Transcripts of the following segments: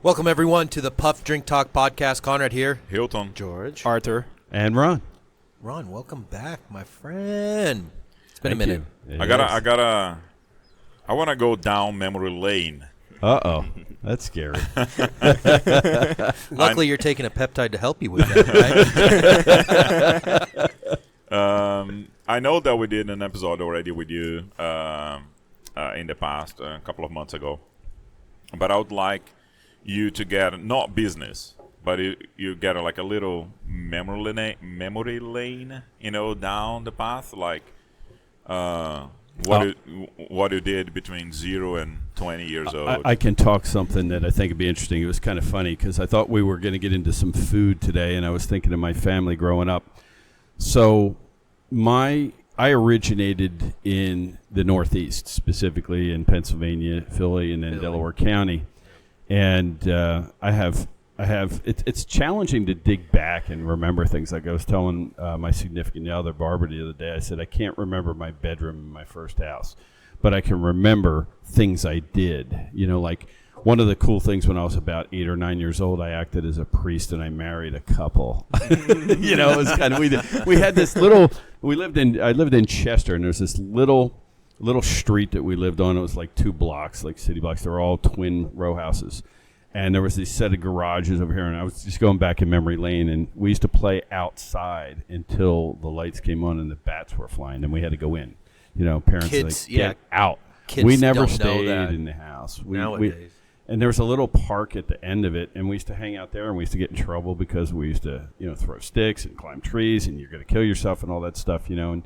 Welcome, everyone, to the Puff Drink Talk podcast. Konrad here. Hilton. George. Arthur. And Ron. Ron, welcome back, my friend. It's been a minute. I want to go down memory lane. Uh-oh. That's scary. Luckily, you're taking a peptide to help you with that, right? I know that we did an episode already with you in the past, a couple of months ago. But I would like you to get, not business, but you get like a little memory lane, down the path, like what you did between 0 and 20 years old. I can talk something that I think would be interesting. It was kind of funny because I thought we were going to get into some food today, and I was thinking of my family growing up. So I originated in the Northeast, specifically in Pennsylvania, Philly, and then Delaware County. And it's challenging to dig back and remember things. Like I was telling my significant other, Barbara, the other day, I said, I can't remember my bedroom in my first house, but I can remember things I did. Like one of the cool things when I was about 8 or 9 years old, I acted as a priest and I married a couple. It was kind of, we had this little, I lived in Chester, and there's this little street that we lived on. It was like 2 blocks, like city blocks. They were all twin row houses. And there was this set of garages over here, and I was just going back in memory lane, and we used to play outside until the lights came on and the bats were flying, and we had to go in. Parents Kids, get out. Kids we never don't stayed know that in the house. nowadays. And there was a little park at the end of it, and we used to hang out there, and we used to get in trouble because we used to, throw sticks and climb trees, and you're going to kill yourself and all that stuff, and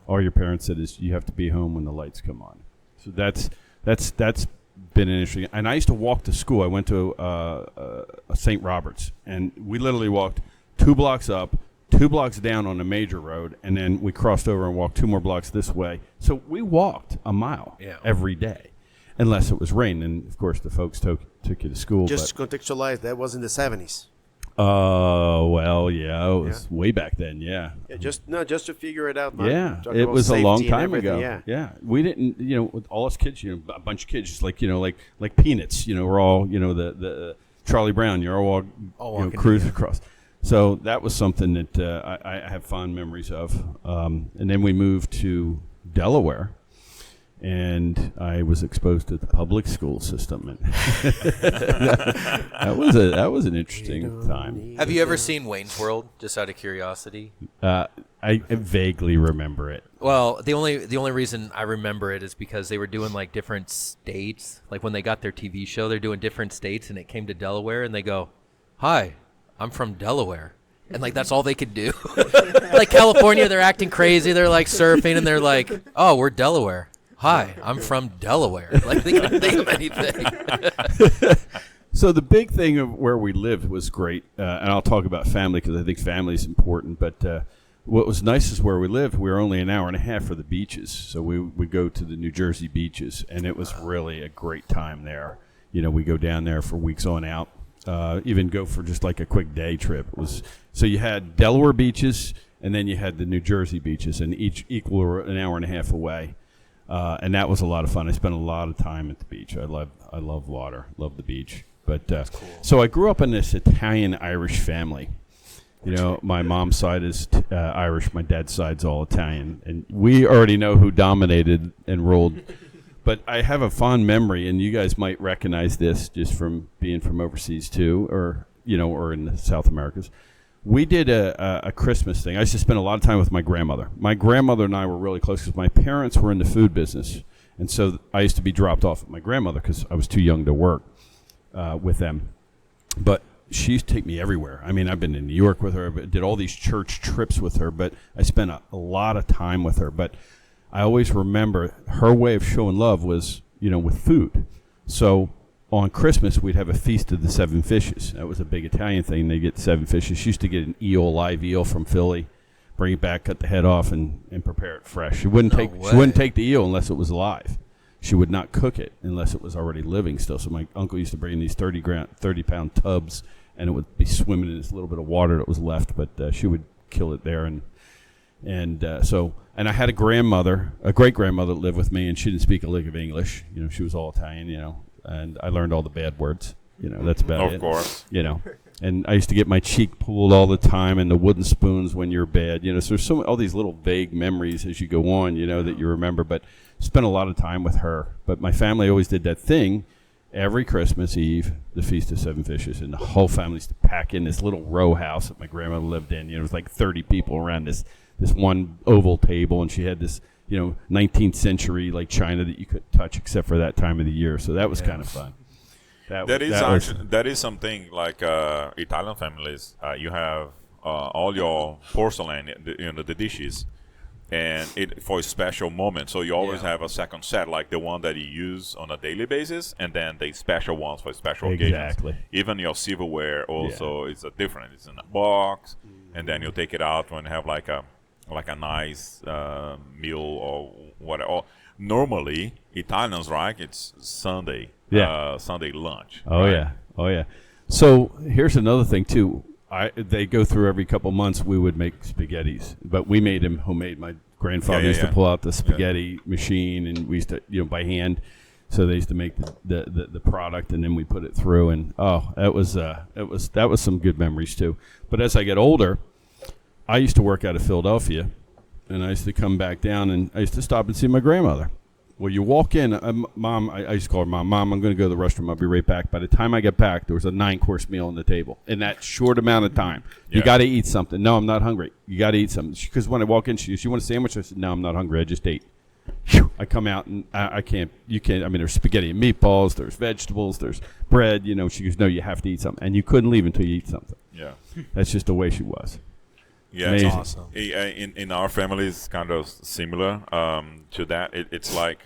all your parents said is you have to be home when the lights come on. So that's been an interesting. And I used to walk to school. I went to St. Robert's, and we literally walked 2 blocks up, 2 blocks down on a major road, and then we crossed over and walked 2 more blocks this way. So we walked a mile every day, unless it was rain. And of course, the folks took you to school. Just to contextualize, that was in the 70s. Well, yeah, it was way back then, yeah. Just to figure it out. It was a long time ago. Yeah. We didn't, with all us kids, a bunch of kids, just like Peanuts, we're all, the Charlie Brown, you're all cruising across. So that was something that I have fond memories of. And then we moved to Delaware. And I was exposed to the public school system, and that was an interesting time. Have you ever seen Wayne's World? Just out of curiosity. I vaguely remember it. Well, the only reason I remember it is because they were doing like different states. Like when they got their TV show, they're doing different states, and it came to Delaware, and they go, "Hi, I'm from Delaware." And, like, that's all they could do. Like California, they're acting crazy. They're, like, surfing, and they're like, "Oh, we're Delaware. Hi, I'm from Delaware." Like, they couldn't think of anything. So the big thing of where we lived was great, and I'll talk about family because I think family is important. But what was nice is where we lived, we were only an hour and a half for the beaches. So we would go to the New Jersey beaches, and it was really a great time there. We go down there for weeks on out, even go for just like a quick day trip. So you had Delaware beaches, and then you had the New Jersey beaches, and each equal an hour and a half away. And that was a lot of fun. I spent a lot of time at the beach. I love water, love the beach. But cool. So I grew up in this Italian-Irish family. My mom's side is Irish. My dad's side's all Italian. And we already know who dominated and ruled. But I have a fond memory, and you guys might recognize this just from being from overseas too, or in the South Americas. We did a Christmas thing. I used to spend a lot of time with my grandmother. My grandmother and I were really close because my parents were in the food business. And so I used to be dropped off at my grandmother because I was too young to work with them. But she used to take me everywhere. I mean, I've been in New York with her, but did all these church trips with her. But I spent a lot of time with her. But I always remember her way of showing love was, with food. So on Christmas, we'd have a feast of the 7 fishes. That was a big Italian thing. They get 7 fishes. She used to get an live eel from Philly, bring it back, cut the head off, and prepare it fresh. She wouldn't take the eel unless it was alive. She would not cook it unless it was already living still. So my uncle used to bring these 30-pound tubs, and it would be swimming in this little bit of water that was left. But she would kill it there, and I had a great grandmother that lived with me, and she didn't speak a lick of English. She was all Italian. And I learned all the bad words. That's about it. Of course. And I used to get my cheek pulled all the time, and the wooden spoons when you're bad. So there's all these little vague memories as you go on, that you remember. But spent a lot of time with her. But my family always did that thing. Every Christmas Eve, the Feast of Seven Fishes, and the whole family used to pack in this little row house that my grandmother lived in. It was like 30 people around this one oval table, and she had this 19th century like china that you couldn't touch except for that time of the year. So that was kind of fun. That is something like Italian families. You have all your porcelain, the dishes, and it for a special moment. So you always have a second set, like the one that you use on a daily basis, and then the special ones for special occasions. Even your silverware also is a different. It's in a box, and then you take it out when you have like a nice meal or whatever. Normally, Italians, right? It's Sunday. Sunday lunch. Oh yeah. So here's another thing too. They go through every couple months. We would make spaghettis, but we made them homemade. My grandfather used to pull out the spaghetti machine, and we used to by hand. So they used to make the product, and then we put it through. And that was some good memories too. But as I get older, I used to work out of Philadelphia, and I used to come back down, and I used to stop and see my grandmother. Well, you walk in, Mom, I used to call her Mom. Mom, I'm going to go to the restroom. I'll be right back. By the time I get back, there was a 9-course meal on the table in that short amount of time. You got to eat something. No, I'm not hungry. You got to eat something. Because when I walk in, she goes, you want a sandwich? I said, no, I'm not hungry. I just ate. I come out, and I can't. You can't. I mean, there's spaghetti and meatballs. There's vegetables. There's bread. She goes, no, you have to eat something. And you couldn't leave until you eat something. Yeah. That's just the way she was. Yeah, it's awesome. In our family, it's kind of similar to that. It's like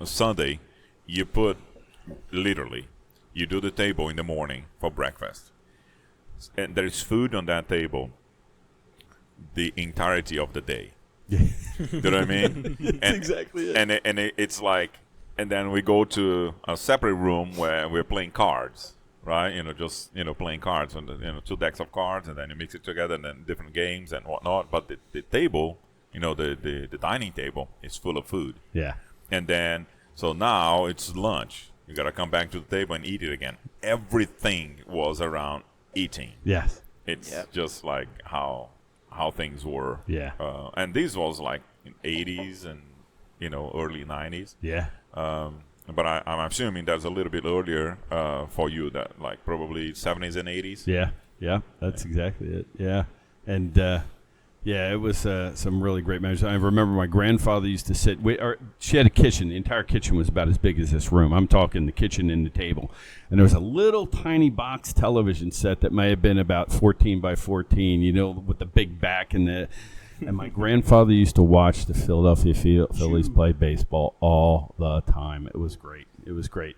Sunday, you do the table in the morning for breakfast, and there is food on that table the entirety of the day. You know what I mean? That's exactly it. And it's like, and then we go to a separate room where we're playing cards. Right, just playing cards on the 2 decks of cards, and then you mix it together, and then different games and whatnot. But the table, the dining table is full of food. Yeah. And then so now it's lunch. You gotta come back to the table and eat it again. Everything was around eating. Yes. It's just like how things were. Yeah. And this was like in 80s and early 90s. Yeah. But I'm assuming that's a little bit earlier for you, that like probably 70s and 80s. Yeah, that's exactly it. Yeah, and it was some really great memories. I remember my grandfather used to sit. She had a kitchen. The entire kitchen was about as big as this room. I'm talking the kitchen and the table. And there was a little tiny box television set that may have been about 14 by 14, with the big back and the. And my grandfather used to watch the Philadelphia Phillies play baseball all the time. It was great.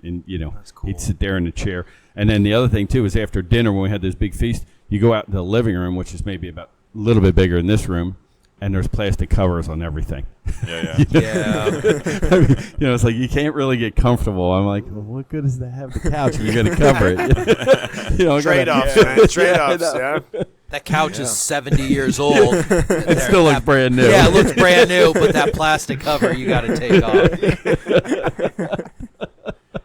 And, That's cool. He'd sit there in the chair. And then the other thing, too, is after dinner when we had this big feast, you go out to the living room, which is maybe about a little bit bigger than this room, and there's plastic covers on everything. Yeah. I mean, it's like you can't really get comfortable. I'm like, well, what good does that have the couch if you're going to cover it? Trade-offs, man. Trade-offs, yeah. That couch is 70 years old. It still looks brand new. Yeah, it looks brand new, but that plastic cover you got to take off.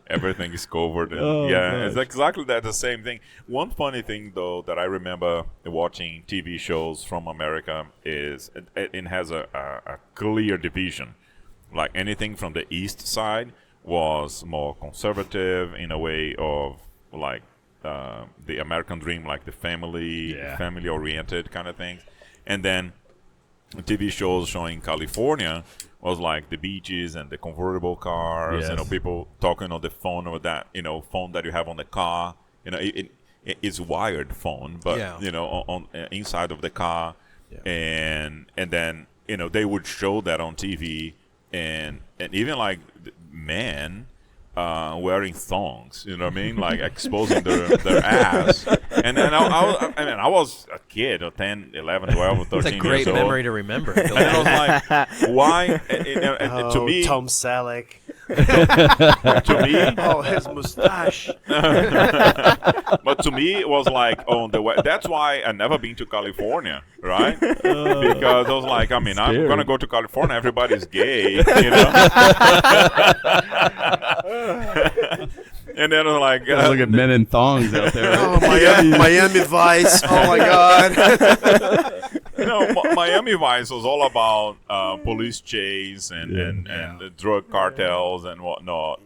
Everything is covered. It's exactly the same thing. One funny thing, though, that I remember watching TV shows from America is it has a clear division. Like anything from the East side was more conservative in a way of like the American dream, like the family-oriented kind of things. And then TV shows showing California was like the beaches and the convertible cars, people talking on the phone or that, phone that you have on the car. It is wired phone, but, on inside of the car. Yeah. And then, they would show that on TV and even like men wearing thongs, you know what I mean? Like exposing their ass. And then I was a kid, 10, 11, 12, or 13 years old. It's a great memory to remember. And I was like, why? To me, Tom Selleck. To me, his mustache. But to me, it was like on the way. That's why I never been to California, right? Because I was like, I'm gonna go to California. Everybody's gay, And then I'm like, Look at men in thongs out there. Oh, Miami Vice. Oh my God. Miami Vice was all about police chase and the drug cartels and whatnot.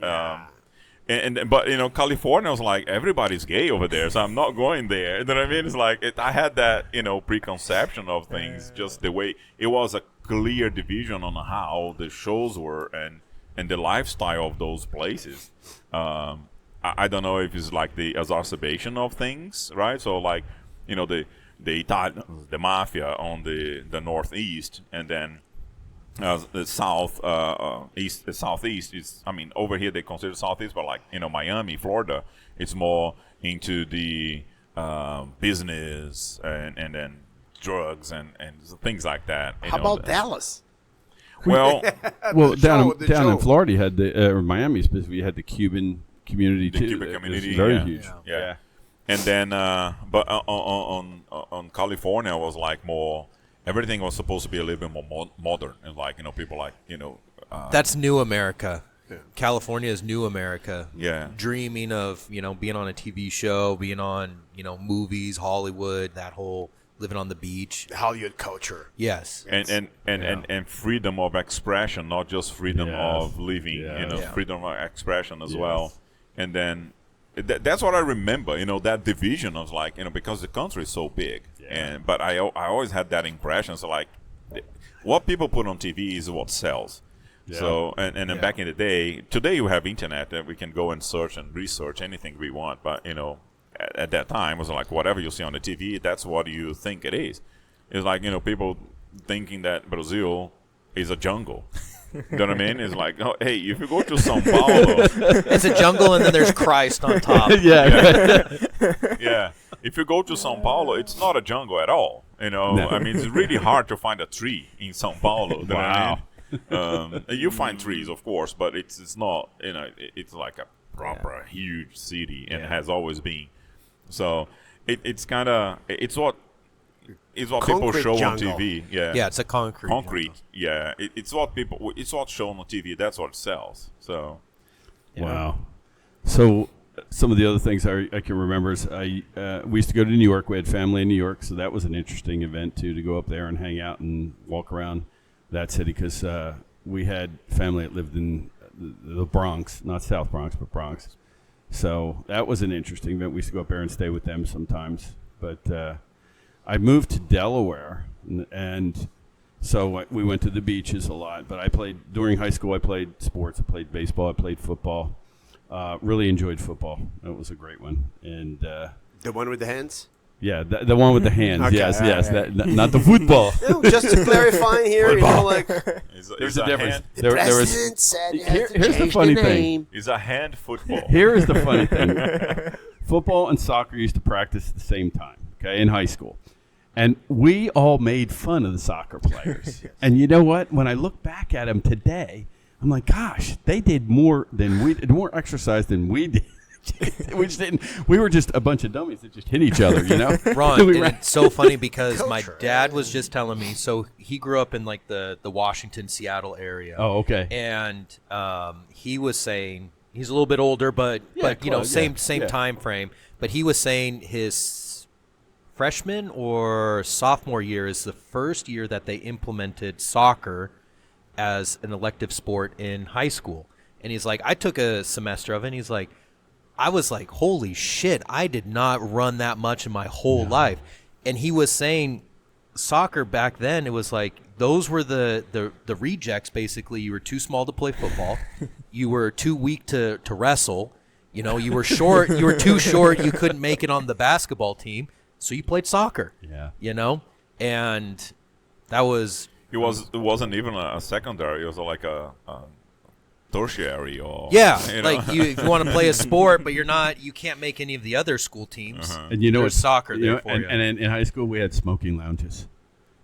But California was like, everybody's gay over there, so I'm not going there. You know what I mean? It's like I had that preconception of things, just the way it was a clear division on how the shows were and the lifestyle of those places. I don't know if it's like the exacerbation of things, right? So like the Italians, the mafia on the northeast, and then the southeast is, over here they consider southeast, but like Miami, Florida, it's more into the business and then drugs and things like that. How about Dallas? Well, down in show. Florida, you had or Miami specifically, you had the Cuban community the too. Cuban It was community, very yeah. huge. Yeah. And then, but on California it was like more. Everything was supposed to be a little bit more modern, and like people like That's new America. Yeah. California is new America. Yeah. Dreaming of being on a TV show, being on movies, Hollywood, that whole living on the beach. Hollywood culture. Yes. And freedom of expression, not just freedom of living. Yeah. Freedom of expression as well. And then that's what I remember. That division of like because the country is so big. Yeah. But I always had that impression. So like, what people put on TV is what sells. Yeah. So and then back in the day, today you have internet that we can go and search and research anything we want. But at that time it was like whatever you see on the TV, that's what you think it is. It's like people thinking that Brazil is a jungle. You know what I mean? It's like, oh, hey, if you go to São Paulo, it's a jungle and then there's Christ on top. Yeah. If you go to São Paulo, it's not a jungle at all. No. I mean, it's really hard to find a tree in São Paulo. You know what I mean? You find trees, of course, but it's not. It's like a proper huge city and has always been. So it's kind of what people show jungle. on TV. Yeah, it's a concrete. Jungle. Yeah, it's what's shown on TV. That's what sells. So, wow. So some of the other things I can remember is we used to go to New York. We had family in New York, so that was an interesting event too, to go up there and hang out and walk around that city, because we had family that lived in the Bronx, not South Bronx, but Bronx. So that was an interesting event. We used to go up there and stay with them sometimes. But I moved to Delaware, and so we went to the beaches a lot. But during high school, I played sports. I played baseball. I played football. Really enjoyed football. It was a great one. And the one with the hands? Yeah, the one with the hands. Okay, yes. right. Not the football. No, just to clarify here, there's a difference. The president said here's the funny thing. It's a hand football. Here is the funny thing. Football and soccer used to practice at the same time, okay, in high school. And we all made fun of the soccer players. Yes. And you know what? When I look back at them today, I'm like, gosh, they did more exercise than we did. We were just a bunch of dummies that just hit each other, Ron, it's so funny because my dad was just telling me, so he grew up in like the Washington, Seattle area. Oh, okay. And he was saying, he's a little bit older, but same time frame. But he was saying his freshman or sophomore year is the first year that they implemented soccer as an elective sport in high school. And he's like, I took a semester of it, and he's like, I was like, holy shit, I did not run that much in my whole life. And he was saying soccer back then, it was like those were the rejects, basically. You were too small to play football. You were too weak to wrestle. You were short. You were too short. You couldn't make it on the basketball team. So you played soccer. Yeah. And that was... It wasn't even a secondary. It was like a tertiary, or like if you want to play a sport, but you can't make any of the other school teams. And there's soccer there for you. And in high school we had smoking lounges.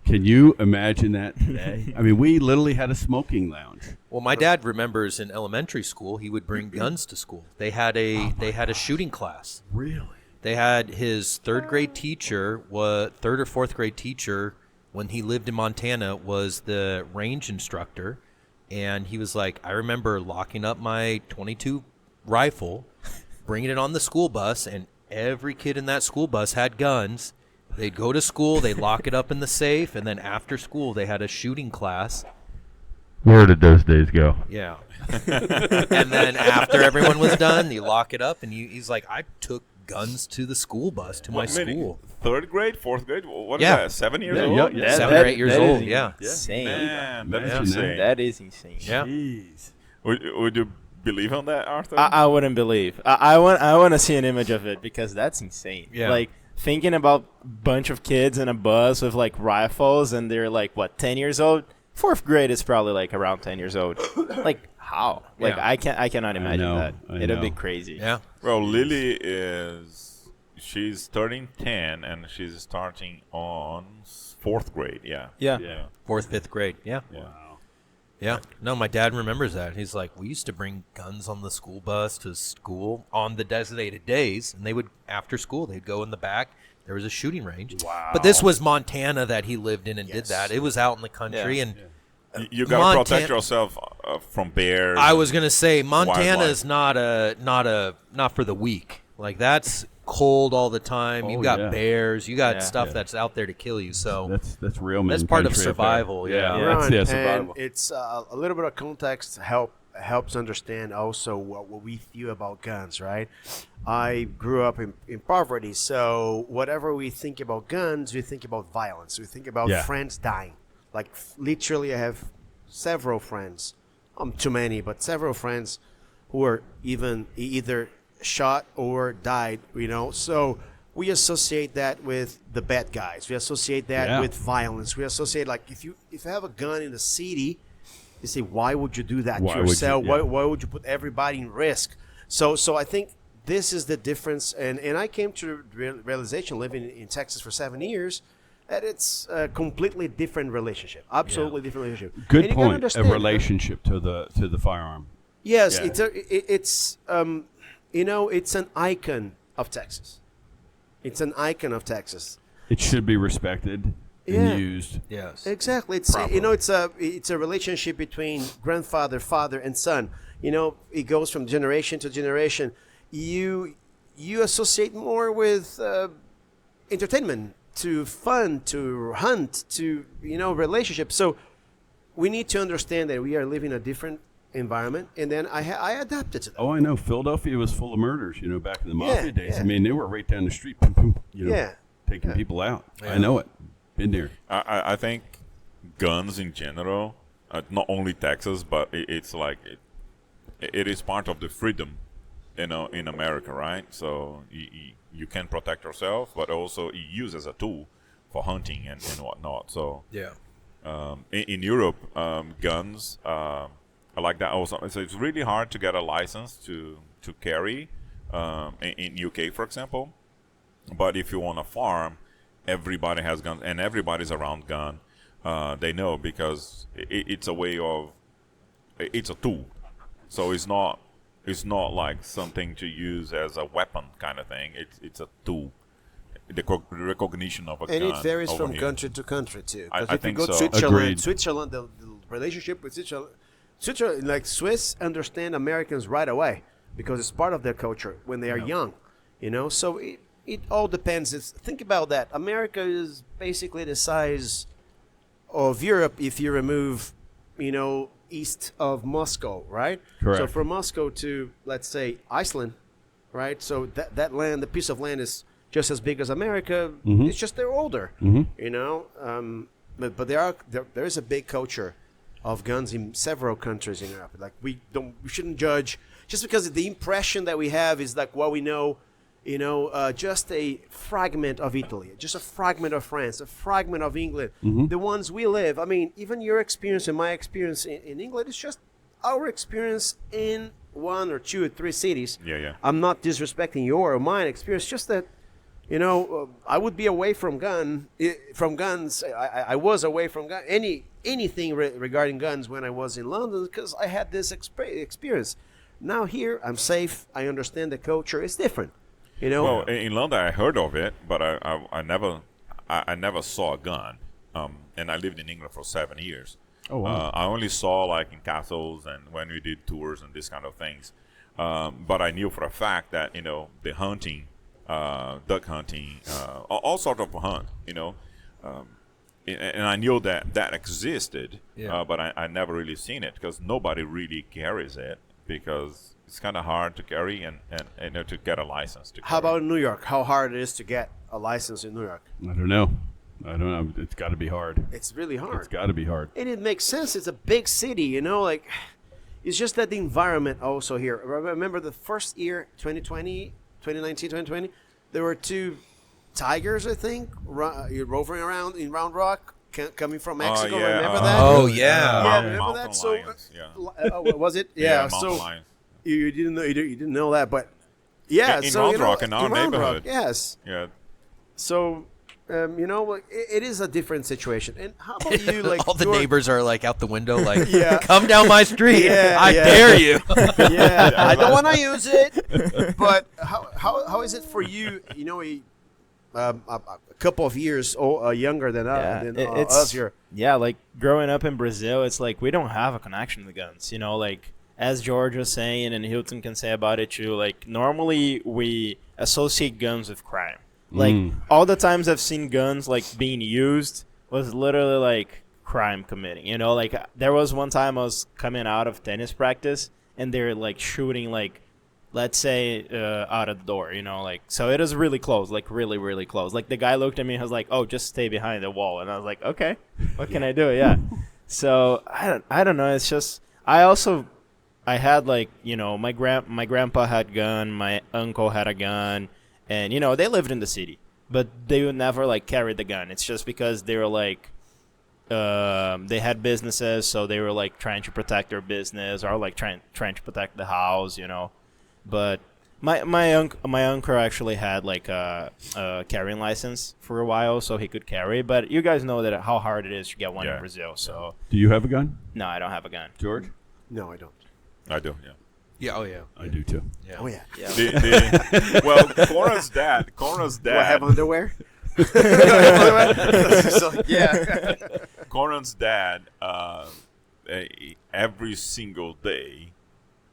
Can you imagine that today? I mean, we literally had a smoking lounge. Well, my dad remembers in elementary school he would bring guns to school. They had a shooting class. Really? They had his third or fourth grade teacher when he lived in Montana was the range instructor. And he was like, I remember locking up my .22 rifle bringing it on the school bus, and every kid in that school bus had guns. They'd go to school, they'd lock it up in the safe, and then after school they had a shooting class. Where did those days go? Yeah. And then after everyone was done, you lock it up, and he's like, I took guns to the school bus, to my school. Third grade, fourth grade? What is Yeah. that? 7 years Yeah, old? yeah. 7 or 8 years that old, is yeah. Insane. Man, that is Imagine insane. That is insane. Yeah. Jeez. Would you believe on that, Arthur? I wouldn't believe. I want to see an image of it because that's insane. Yeah. Like thinking about a bunch of kids in a bus with like rifles and they're like what 10 years old. Fourth grade is probably like around 10 years old. Like how? Like Yeah. I cannot imagine know, that. I It'll be know. crazy. Yeah. Well, Lily she's turning 10 and she's starting on fourth grade. Yeah. Yeah. Yeah. 4th, 5th grade. Yeah. Yeah. Yeah. No, my dad remembers that. He's like, we used to bring guns on the school bus to school on the designated days, and they would, after school, they'd go in the back. There was a shooting range. Wow. But this was Montana that he lived in and did that. It was out in the country, Yeah. and You gotta protect Montana- yourself from bears. I was gonna say Montana's Wildlife. not for the weak. Like that's cold all the time. You've got yeah. bears. You got Yeah. stuff Yeah. that's out there to kill you. So That's real. That's men part of country up there. survival, yeah. That's Ron, survival. and it's a little bit of context helps understand also what we feel about guns, right? I grew up in poverty, so whatever we think about guns, we think about violence. We think about Yeah. friends dying. Like literally, I have several friends, too many, but several friends who were either shot or died. So we associate that with the bad guys. We associate that Yeah. with violence. We associate like if you have a gun in the city, you say, why would you do that Why to would you- yourself? yeah. Why would you put everybody in risk? So I think this is the difference. And I came to the realization living in Texas for 7 years that it's a completely different relationship. Absolutely different relationship. And Good you gotta point. A understand, relationship to the firearm. Yes, Yeah. it's it's an icon of Texas. It's an icon of Texas. It should be respected Yeah. and used. yes, Exactly. It's Properly. it's a relationship between grandfather, father, and son. It goes from generation to generation. You associate more with entertainment, to fun, to hunt, to relationships. So we need to understand that we are living a different environment, and then I adapted to that. Oh, I know. Philadelphia was full of murders. Back in the mafia Yeah, days. yeah. I mean, they were right down the street. Boom, boom, Yeah. taking people out. I know it. Been there. I think guns in general, not only Texas, but it's like it is part of the freedom, in America, right? So you can protect yourself, but also you use as a tool for hunting and whatnot. So yeah, in Europe, guns, I like that also. So it's really hard to get a license to carry in UK, for example. But if you own a farm, everybody has guns, and everybody's around gun. They know because it's a way of, it's a tool. So it's not like something to use as a weapon kind of thing. It's a tool. The recognition of a gun. And it varies over from here. country to country too. I Because if you think go so. to Switzerland, Agreed. the relationship with Switzerland, like Swiss understand Americans right away because it's part of their culture when they are young, So it all depends. Think about that. America is basically the size of Europe if you remove, east of Moscow, right? Correct. So from Moscow to, let's say, Iceland, right? So that land, the piece of land is just as big as America. Mhm. It's just they're older, Mhm. But there is a big culture of guns in several countries in Europe. Like we shouldn't judge just because the impression that we have is like what we know. Just a fragment of Italy, just a fragment of France, a fragment of England. The ones we live. I mean, even your experience and my experience in England is just our experience in 1 or 2 or 3 cities. Yeah. I'm not disrespecting your or mine experience. Just that, I would be away from guns. I was away from anything regarding guns when I was in London because I had this experience. Now here, I'm safe. I understand the culture. It's different. Well, in London, I heard of it, but I never saw a gun. And I lived in England for 7 years. Oh, wow. I only saw like in castles and when we did tours and this kind of things. But I knew for a fact that the hunting, duck hunting, all sort of hunt, and I knew that existed, but I never really seen it because nobody really carries it because it's kind of hard to carry and to get a license to carry. How about in New York? How hard it is to get a license in New York? I don't know. It's got to be hard. It's really hard. It's got to be hard. And it makes sense. It's a big city, like it's just that the environment also here. Remember the first year, 2019, 2020, there were 2 tigers, I think, roving around in Round Rock, coming from Mexico. yeah. Remember that? Oh, yeah. Remember Mountain that? So, lions, was it? Yeah, So mountain lions. you didn't know you didn't know that, but yeah. In so Round Rock, in our Round Rock, neighborhood. yes. Yeah. So. It is a different situation. And how about you? Like all the neighbors are like out the window, like, Yeah. come down my street. Yeah, I yeah. dare you. Yeah, I don't want to use it. But how is it for you? A couple of years younger than us here. Yeah, like growing up in Brazil, it's like we don't have a connection with guns. Like as George was saying, and Hilton can say about it too. Like normally we associate guns with crime. Like all the times I've seen guns like being used was literally like crime committing. Like there was one time I was coming out of tennis practice and they're like shooting like, let's say out of the door. Like so it was really close, like really really close. Like the guy looked at me and was like, "Oh, just stay behind the wall," and I was like, "Okay, what can I do?" Yeah. So I don't know. It's just I had like my grandpa had a gun, my uncle had a gun. And, they lived in the city, but they would never, like, carry the gun. It's just because they were, like, they had businesses, so they were, like, trying to protect their business or, like, trying to protect the house, But my uncle actually had, like, a carrying license for a while, so he could carry. But you guys know that how hard it is to get one in Brazil, so. Do you have a gun? No, I don't have a gun. George? No, I don't. I do, yeah. Yeah, oh, yeah. I do too. Yeah. Oh yeah. Well, Konrad's dad. Do I have underwear? Yeah. Konrad's dad. Every single day,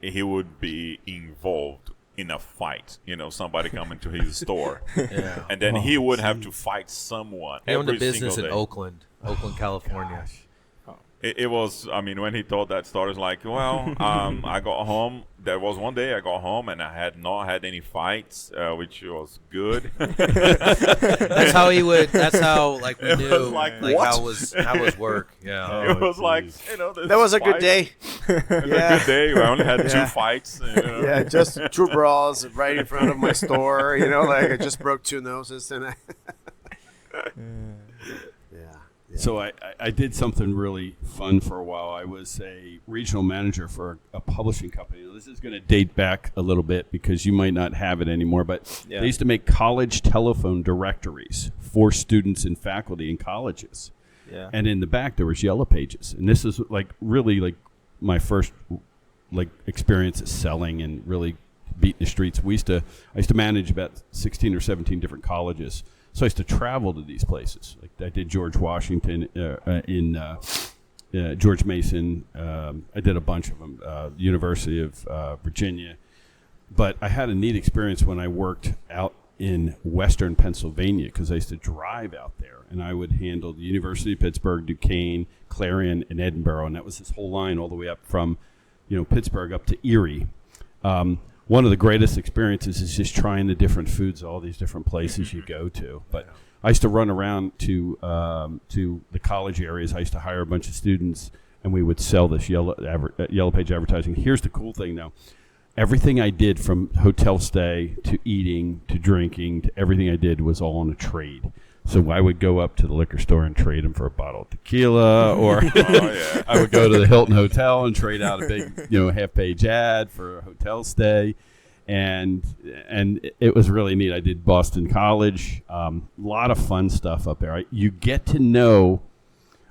he would be involved in a fight. Somebody coming to his store, and then he would have to fight someone. He owned a every business single in day. Oakland, California. It was, when he told that story, it's like, well, I got home. There was one day I got home and I had not had any fights, which was good. That's how we knew, like, what? how was work. Yeah. It was like, That was a good day. A good day. I only had 2 fights. Yeah, just 2 brawls right in front of my store. Like I just broke 2 noses and So I did something really fun for a while. I was a regional manager for a publishing company. This is going to date back a little bit because you might not have it anymore, but they used to make college telephone directories for students and faculty in colleges. Yeah. And in the back there was yellow pages. And this is like really like my first like experience of selling and really beating the streets. I used to manage about 16 or 17 different colleges. So I used to travel to these places. Like I did George Washington George Mason. I did a bunch of them. University of Virginia. But I had a neat experience when I worked out in Western Pennsylvania because I used to drive out there, and I would handle the University of Pittsburgh, Duquesne, Clarion, and Edinburgh, and that was this whole line all the way up from, Pittsburgh up to Erie. One of the greatest experiences is just trying the different foods, all these different places you go to. But I used to run around to the college areas. I used to hire a bunch of students, and we would sell this yellow page advertising. Here's the cool thing, though. Everything I did from hotel stay to eating to drinking to everything I did was all on a trade. So I would go up to the liquor store and trade them for a bottle of tequila, or I would go to the Hilton Hotel and trade out a big, half-page ad for a hotel stay, and it was really neat. I did Boston College, a lot of fun stuff up there. You get to know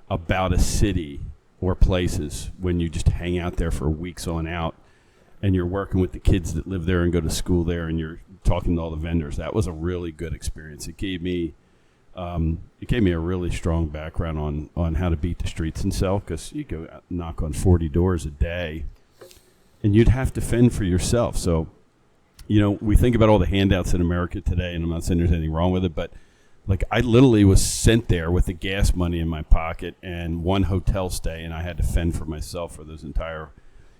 about a city or places when you just hang out there for weeks on out, and you're working with the kids that live there and go to school there, and you're talking to all the vendors. That was a really good experience. It gave me a really strong background on how to beat the streets and sell, because you go out and knock on 40 doors a day, and you'd have to fend for yourself. So, we think about all the handouts in America today, and I'm not saying there's anything wrong with it, but like I literally was sent there with the gas money in my pocket and one hotel stay, and I had to fend for myself for those entire,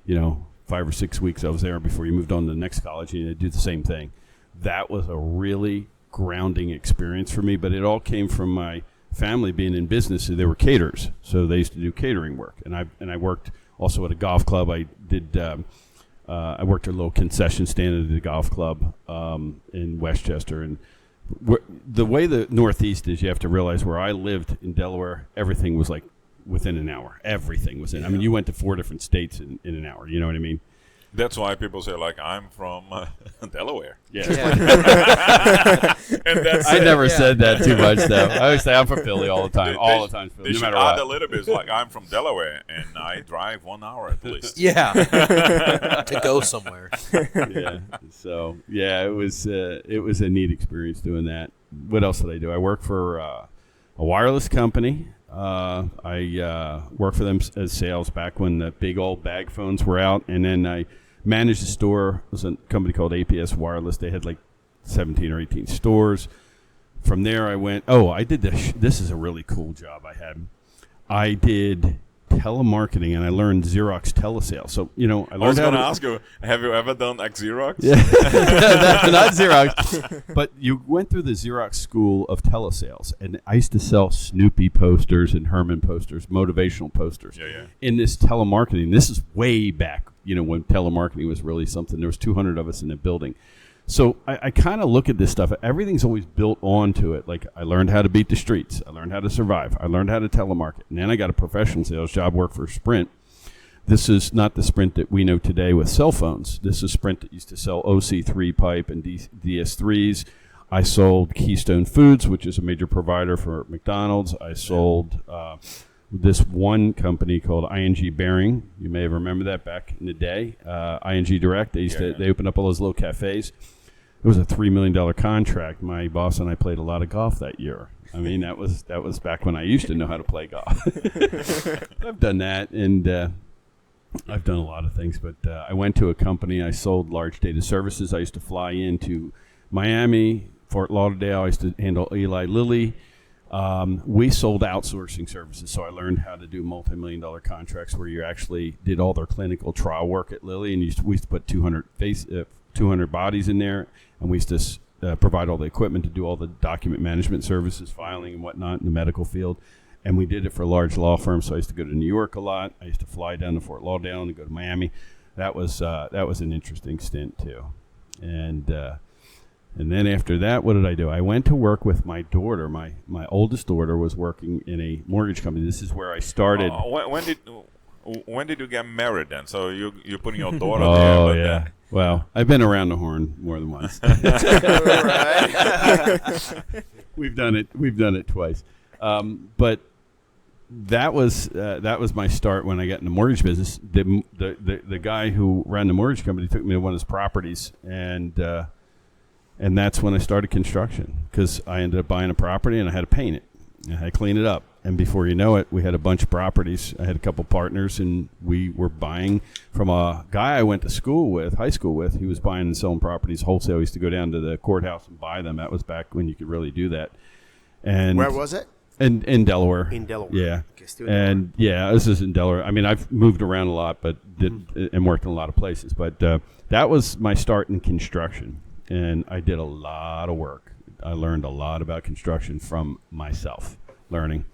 5 or 6 weeks I was there before you moved on to the next college, and you do the same thing. That was a really grounding experience for me, but it all came from my family being in business. They were caterers, so they used to do catering work, and I worked also at a golf club. I did. I worked at a little concession stand at the golf club in Westchester, and the way the Northeast is, you have to realize where I lived in Delaware, everything was like within an hour. Everything was in. I mean, you went to 4 different states in an hour. You know what I mean? That's why people say, like, I'm from Delaware. Yeah. And that's I never said that too much, though. I always say I'm from Philly all the time. All the time, Philly, They no should matter add what. a little bit. It's like, I'm from Delaware, and I drive 1 hour at least. Yeah. To go somewhere. Yeah. So it was a neat experience doing that. What else did I do? I worked for a wireless company. I worked for them as sales back when the big old bag phones were out, and then I managed a store. It was a company called APS Wireless. They had like 17 or 18 stores. From there, I went. I did this. This is a really cool job I had. I did telemarketing, and I learned Xerox telesales. So I learned. I was how going to to ask you, have you ever done Xerox? Yeah, not Xerox. But you went through the Xerox school of telesales, and I used to sell Snoopy posters and Herman posters, motivational posters. Yeah. In this telemarketing, this is way back, when telemarketing was really something. There was 200 of us in a building. So I kind of look at this stuff. Everything's always built onto it. Like I learned how to beat the streets. I learned how to survive. I learned how to telemarket. And then I got a professional sales job, work for Sprint. This is not the Sprint that we know today with cell phones. This is Sprint that used to sell OC3 pipe and DS3s. I sold Keystone Foods, which is a major provider for McDonald's. I sold this one company called ING Bearing. You may have remembered that back in the day. ING Direct. They opened up all those little cafes. It was a $3 million contract. My boss and I played a lot of golf that year. I mean, that was back when I used to know how to play golf. I've done that, and I've done a lot of things. But I went to a company. I sold large data services. I used to fly into Miami, Fort Lauderdale. I used to handle Eli Lilly. We sold outsourcing services, so I learned how to do multi-million-dollar contracts where you actually did all their clinical trial work at Lilly, and we used to put 200 bodies in there, and we used to provide all the equipment to do all the document management services, filing and whatnot in the medical field. And we did it for large law firms, so I used to go to New York a lot. I used to fly down to Fort Lauderdale and go to Miami. That was an interesting stint too. And then after that, what did I do? I went to work with my daughter. My oldest daughter was working in a mortgage company. This is where I started. When did you get married then? So you're putting your daughter there. Oh, yeah. Well, I've been around the horn more than once. We've done it twice. But that was my start when I got in the mortgage business. The guy who ran the mortgage company took me to one of his properties, and that's when I started construction, because I ended up buying a property and I had to paint it. I had to clean it up. And before you know it, we had a bunch of properties. I had a couple partners, and we were buying from a guy I went to high school with. He was buying and selling properties wholesale. He used to go down to the courthouse and buy them. That was back when you could really do that. And where was it? In Delaware. In Delaware. Yeah. Okay, still in Delaware. And yeah, this is in Delaware. I mean, I've moved around a lot, but and worked in a lot of places. But that was my start in construction, and I did a lot of work. I learned a lot about construction from myself, learning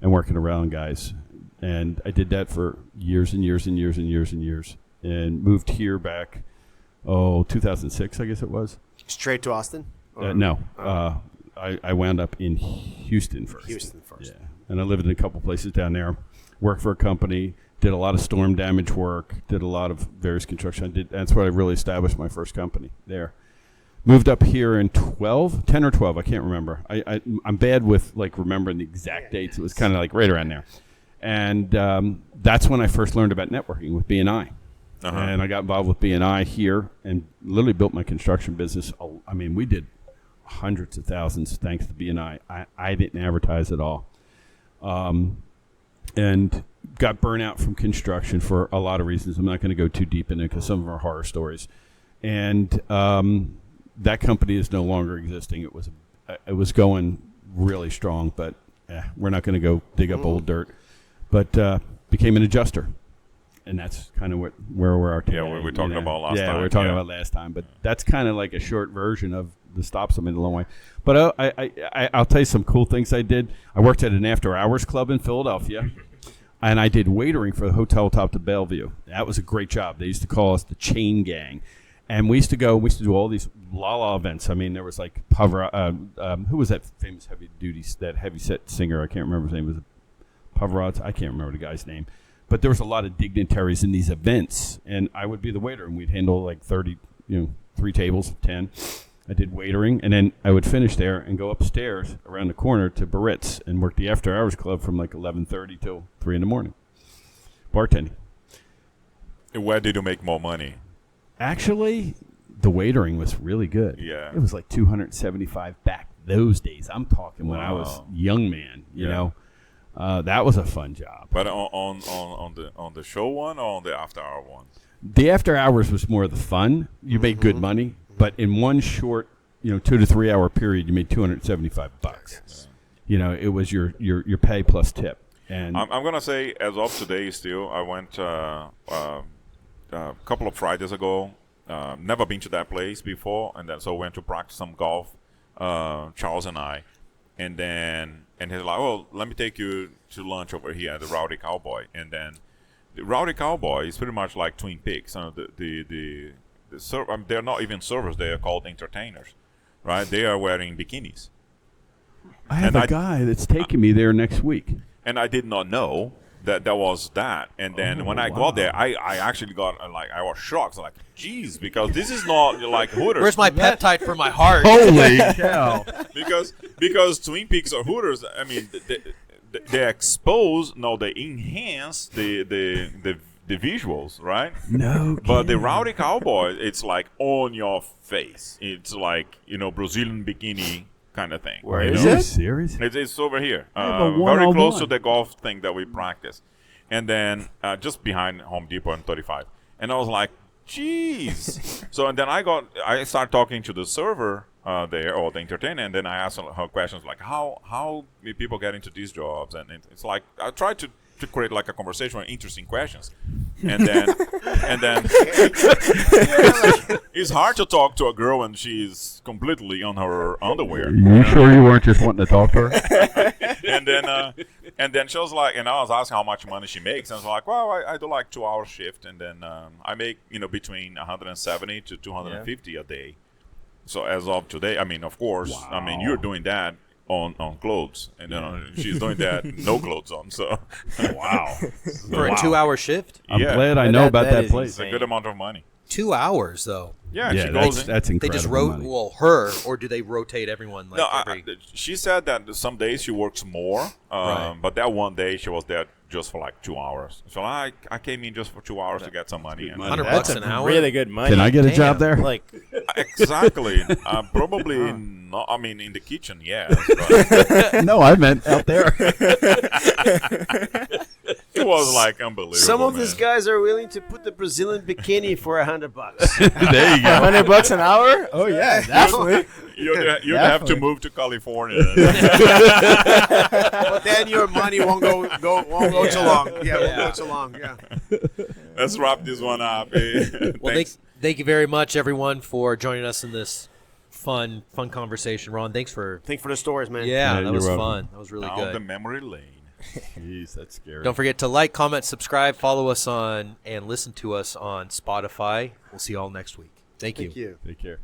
and working around guys. And I did that for years and years and years and years and years, and moved here back, 2006, I guess it was. Straight to Austin? No. I wound up in Houston first. Yeah. And I lived in a couple places down there. Worked for a company, did a lot of storm damage work, did a lot of various construction. That's where I really established my first company there. Moved up here in 10 or 12, I can't remember. I'm bad with like remembering the exact dates. It was kind of like right around there. And that's when I first learned about networking with BNI. Uh-huh. And I got involved with BNI here and literally built my construction business. I mean, we did hundreds of thousands thanks to BNI. I didn't advertise at all. And got burnt out from construction for a lot of reasons. I'm not going to go too deep into it because some of them are horror stories. And that company is no longer existing. It was going really strong, but we're not going to go dig up old dirt. But became an adjuster. And that's kind of where we are today. Yeah, we were talking about last time. Yeah, we were talking about last time. But that's kind of like a short version of the stops I'm in a long way. But I'll tell you some cool things I did. I worked at an after-hours club in Philadelphia, and I did waitering for the Hotel Top to Bellevue. That was a great job. They used to call us the Chain Gang. And we used to do all these la-la events. I mean, there was like who was that famous heavy-set singer? I can't remember his name. Was it Pavarotti? I can't remember the guy's name. But there was a lot of dignitaries in these events, and I would be the waiter, and we'd handle like 30, 3 tables, 10. I did waitering, and then I would finish there and go upstairs around the corner to Barrett's and work the after-hours club from like 11:30 till 3 in the morning, bartending. Where did you make more money? Actually, the waitering was really good. Yeah. It was like $275 back those days. I'm talking when I was young man, you know. That was a fun job. But on the show one or on the after hour one? The after hours was more of the fun. You made good money, but in one short, 2 to 3 hour period, you made $275. Yeah. It was your pay plus tip. And I'm gonna say, as of today, still, I went a couple of Fridays ago. Never been to that place before, and then so went to practice some golf. Charles and I, and he's like, "Oh, let me take you to lunch over here at the Rowdy Cowboy." And then the Rowdy Cowboy is pretty much like Twin Peaks. They're not even servers; they are called entertainers, right? They are wearing bikinis. I have a guy that's taking me there next week. And I did not know that was that. And then when I got there, I actually got, I was shocked. Like, geez, because this is not like Hooters. Where's my peptide for my heart? Holy cow. Because Twin Peaks or Hooters, I mean, they expose, no, they enhance the visuals, right? No But the Rowdy Cowboy, it's like on your face. It's like, Brazilian bikini kind of thing. Where is it? Serious? It's over here. one Very on close one. to the golf thing that we practice. And then just behind Home Depot and 35. And I was like, geez. So and then I started talking to the server there, or the entertainer, and then I asked her questions like, how do people get into these jobs? And it's like, I tried to create like a conversation with interesting questions. And then it's hard to talk to a girl when she's completely on her underwear. You sure you weren't just wanting to talk to her? And then she was like, and I was asking how much money she makes, and I was like, well, I do like 2-hour shift, and then I make between 170 to 250 a day. So as of today, I mean, of course, I mean, you're doing that on clothes, and then she's doing that no clothes on. So Wow. For a 2-hour shift? I'm Yeah. glad I know about that is place. it's a good amount of money. 2 hours, though. Yeah, and Yeah, she goes in. that's They incredible. just money. her, or do they rotate everyone? Like No, every... she said that some days she works more, Right. but that one day she was there just for like 2 hours. So I came in just for 2 hours to get some money. And money. $100 That's an hour? really good money. Can I get a Damn. job there? Like, Exactly. Probably not. I mean, in the kitchen, yes. But No, I meant out there. it was like unbelievable. Some of man. these guys are willing to put the Brazilian bikini for $100. There you go. $100 an hour? Oh yeah, definitely. You'd have to move to California. But then your money won't go too long. Yeah, won't go too long. Yeah. Let's wrap this one up. Well, Thanks. thank you very much, everyone, for joining us in this fun conversation. Ron, thanks for... Thank for the stories, man. Yeah, that you're was welcome. fun. That was really Down good. the memory lane. Jeez, that's scary. Don't forget to like, comment, subscribe, follow us on, and listen to us on Spotify. We'll see you all next week. Thank you. Thank you. Take care.